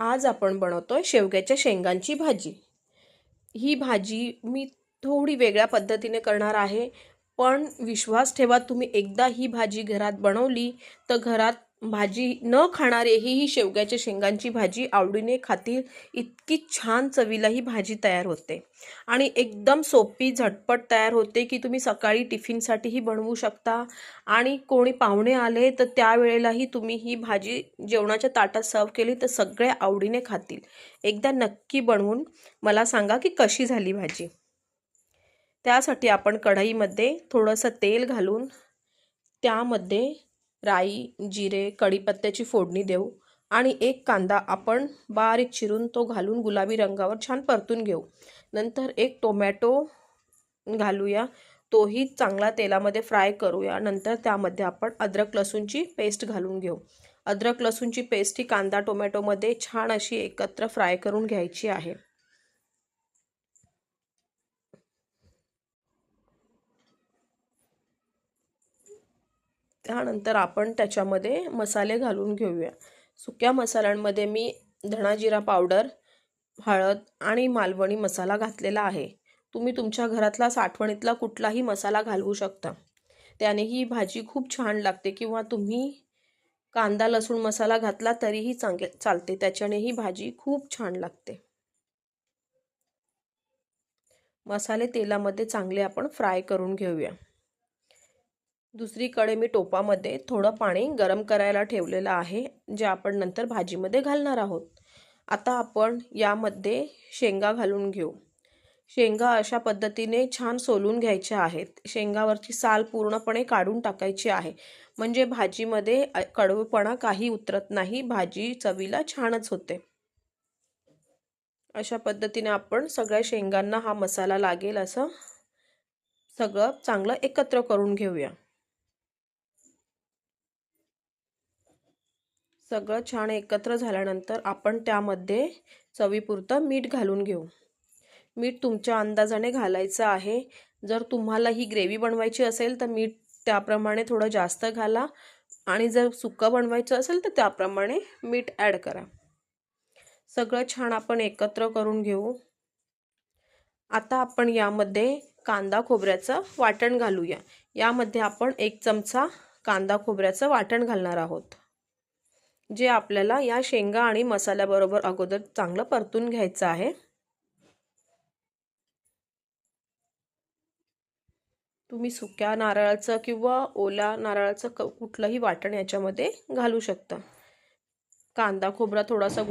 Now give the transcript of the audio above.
आज आपण बनवतोय शेवग्याच्या शेंगांची भाजी। ही भाजी मी थोडी वेगळ्या पद्धतीने करणार आहे, पण विश्वास ठेवा, तुम्ही एकदा ही भाजी घरात बनवली तर घरात भाजी न खाणारेही ही शेवग्याच्या शेंगांची भाजी आवडीने खातील। इतकी छान चवीला ही भाजी तयार होते आणि एकदम सोपी झटपट तयार होते की तुम्ही सकाळी टिफिनसाठीही बनवू शकता आणि कोणी पाहुणे आले तर त्यावेळेलाही तुम्ही ही भाजी जेवणाच्या ताटात सर्व केली तर सगळे आवडीने खातील। एकदा नक्की बनवून मला सांगा की कशी झाली भाजी। त्यासाठी आपण कढईमध्ये थोडंसं तेल घालून त्यामध्ये राई, जिरे, कढीपत्त्याची फोडणी देऊ आणि एक कांदा आपण बारीक चिरून तो घालून गुलाबी रंगावर छान परतून घेऊ। नंतर एक टोमॅटो घालूया, तोही चांगला तेलामध्ये फ्राय करूया। नंतर त्यामध्ये आपण अद्रक लसूणची पेस्ट घालून घेऊ। अद्रक लसूणची पेस्ट ही कांदा टोमॅटोमध्ये छान अशी एकत्र फ्राय करून घ्यायची आहे। त्यानंतर आपण त्याच्यामध्ये मसाले घालून घेऊया। सुक्या मसाल्यांमध्ये मी धणा जिरा पावडर, हळद आणि मालवणी मसाला घातलेला आहे। तुम्ही तुमच्या घरातला साठवणीतला कुठलाही मसाला घालवू शकता, त्याने ही भाजी खूप छान लागते। किंवा तुम्ही कांदा लसूण मसाला घातला तरीही चालते, त्याच्याने ही भाजी खूप छान लागते। मसाले तेलामध्ये चांगले आपण फ्राय करून घेऊया। दुसरीकडे मी टोपामध्ये थोडं पाणी गरम करायला ठेवलेलं आहे, जे आपण नंतर भाजीमध्ये घालणार आहोत। आता आपण यामध्ये शेंगा घालून घेऊ। शेंगा अशा पद्धतीने छान सोलून घ्यायच्या आहेत। शेंगावरची साल पूर्णपणे काढून टाकायची आहे, म्हणजे भाजीमध्ये कडवपणा काही उतरत नाही, भाजी चवीला छानच होते। अशा पद्धतीने आपण सगळ्या शेंगांना हा मसाला लागेल असं सगळं चांगलं एकत्र करून घेऊया। सगळं छान एकत्र झाल्यानंतर आपण त्यामध्ये चवीपुरतं मीठ घालून घेऊ। मीठ तुमच्या अंदाजाने घालायचं आहे। जर तुम्हाला ही ग्रेव्ही बनवायची असेल तर मीठ त्याप्रमाणे थोडं जास्त घाला आणि जर सुक्कं बनवायचं असेल तर त्याप्रमाणे मीठ ॲड करा। सगळं छान आपण एकत्र करून घेऊ। आता आपण यामध्ये कांदा खोबऱ्याचं वाटण घालूया। यामध्ये आपण 1 चमचा कांदा खोबऱ्याचं वाटण घालणार आहोत, जे आपल्याला या शेंगा आणि मसाल्याबरोबर अगोदर चांगलं परतून घ्यायचं आहे। तुम्ही सुक्या नारळाचं किंवा ओल्या नारळाचं कुठलंही वाटण याच्यामध्ये घालू शकता। कांदा खोबरा थोडासा